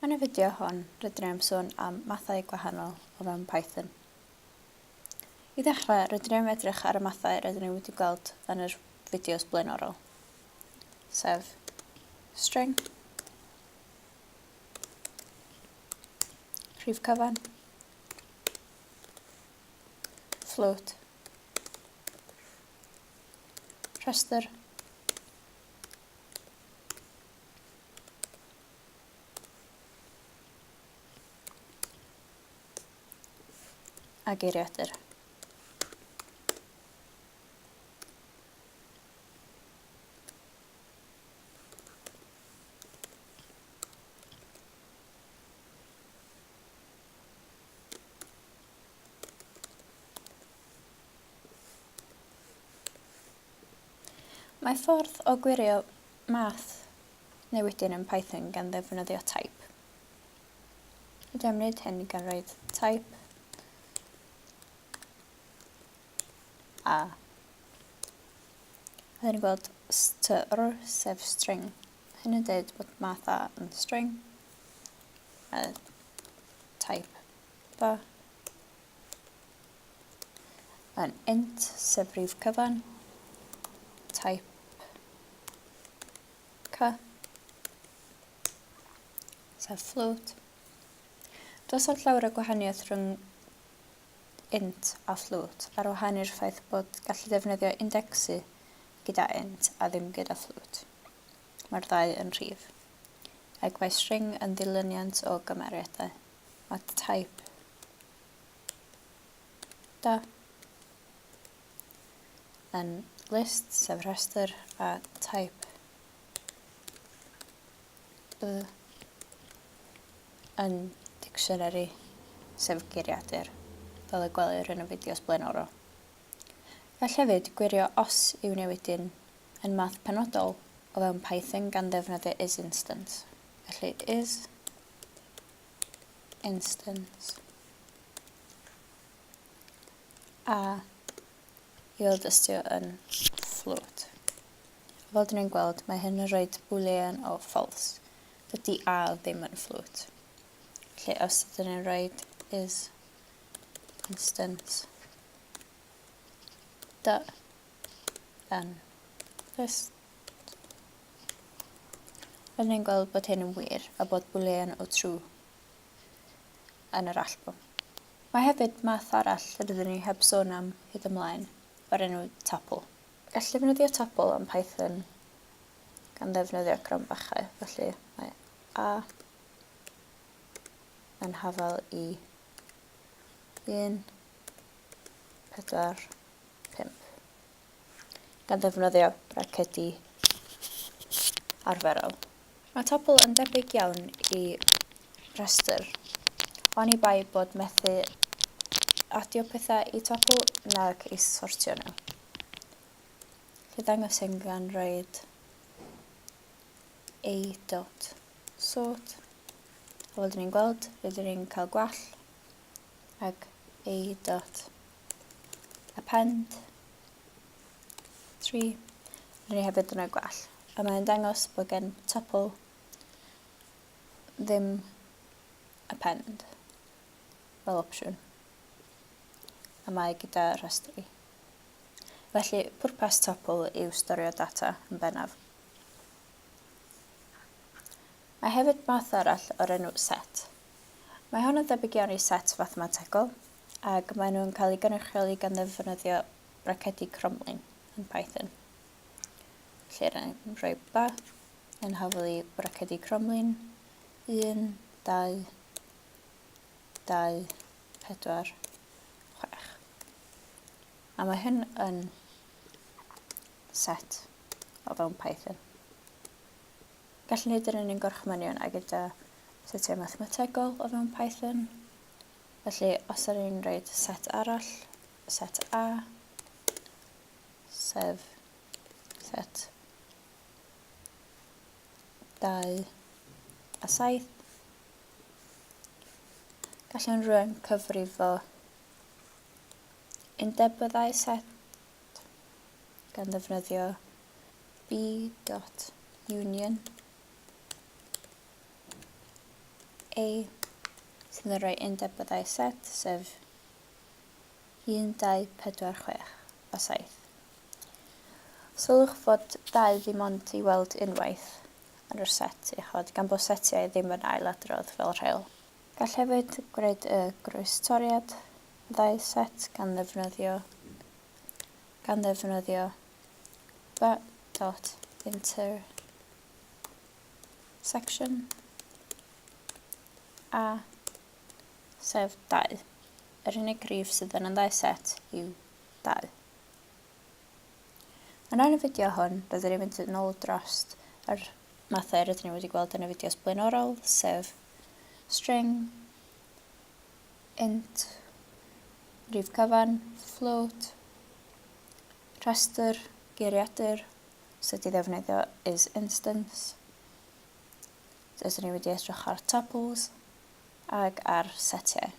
Yn y fideo hon, rydym yn sôn am mathau gwahanol o fewn Python. I ddechrau, rydym yn edrych ar y mathau rydym ni wedi gweld yn yr fideos blaenorol, sef string, rhif cyfan, float, rhestr, a geiriadur. Mae ffordd o gwirio math newidyn yn Python gan ddefnyddio type. Rydym yn gwneud hyn gan roed type a. Rydym yn gweld str sef string. Hyn yn dweud bod math A yn string a type B yn int sef rhif cyfan, type C sef float. Does o'r llawer o gwahaniaeth rhwng int a float ar wahân i'r ffaith bod gallu defnyddio indexu gyda int a ddim gyda float. Mae'r ddau yn rhif. Ac mae string yn ddilyniant o gymeriadau. Mae type D yn list sef rhestr a type B yn dictionary sef geiriadur, fel y gwelir yn y fideos blaenorol. Gall hefyd gwirio os yw newidyn yn math penodol o fewn Python gan ddefnyddio isInstance. Felly isInstance a i ddystio yn float. Fel dyn ni'n gweld, mae hyn yn rhoi boolean o false. Dydy A ddim yn float. Felly os ydyn ni'n rhoi isInstance D yn list, rydyn ni'n gweld bod hyn yn wir a bod boolean o true yn yr allbwn. Mae hefyd math arall rydyn ni heb sôn am hyd ymlaen o'r enw tuple. Gall defnyddio tuple yn Python gan ddefnyddio cromfachau, felly mae A yn hafal i 1, 4, 5. Gan ddefnyddio bracedi arferol. Mae tuple yn debyg iawn i rhestr, oni bai bod methu adio pethau i tuple nag i sortio nhw. Felly ddangos hyn gan roed a.sort. Fel ydyn ni'n gweld, rydyn ni'n cael gwall ag a.append 3. Rydyn ni hefyd yn y gwall. A mae'n dangos bod gen tuple ddim append fel opsiwn. A mae gyda rhestri. Felly, pwrpas tuple yw storio data yn bennaf. Mae hefyd math arall o'r enw set. Mae hwn yn debyg iawn i set mathemategol, ac mae nhw'n cael eu gynrychioli gan ddefnyddio bracedi cromlin yn Python. Felly rydyn rhoi B yn hafel i bracedi cromlin 1, 2, 2, 4, 6. A mae hyn yn set o fewn Python. Gallwn ni dyn ni'n gorchmynion a gyda setiau mathemategol o fewn Python. Felly, os ydyn ni'n rhoi set arall, set A, sef set 2 a 7. Gallwn rhywun cyfrifo undeb y ddau set gan ddefnyddio b.union A sydd yn rhoi undeb byddai set, sef 1, 2, 4, 6 a 7. Sylwch fod 2 ddim ond i weld unwaith yn yr set uchod, gan bod setiau ddim yn ailadrodd fel rheol. Gall hefyd gwneud y groestoriad byddai set gan ddefnyddio intersection a sef 2. Yr unig rhif sydd yn ddau set yw 2. Yn rhan y fideo hwn, rydyn ni'n mynd yn ôl drost yr mathau rydyn ni wedi gweld yn y fideos blaenorol, sef string, int, rhif cyfan, float, rhestr, geiriadur, sut i ddefnyddio is instance. Rydyn ni wedi edrych ar tuples ag ar setiau.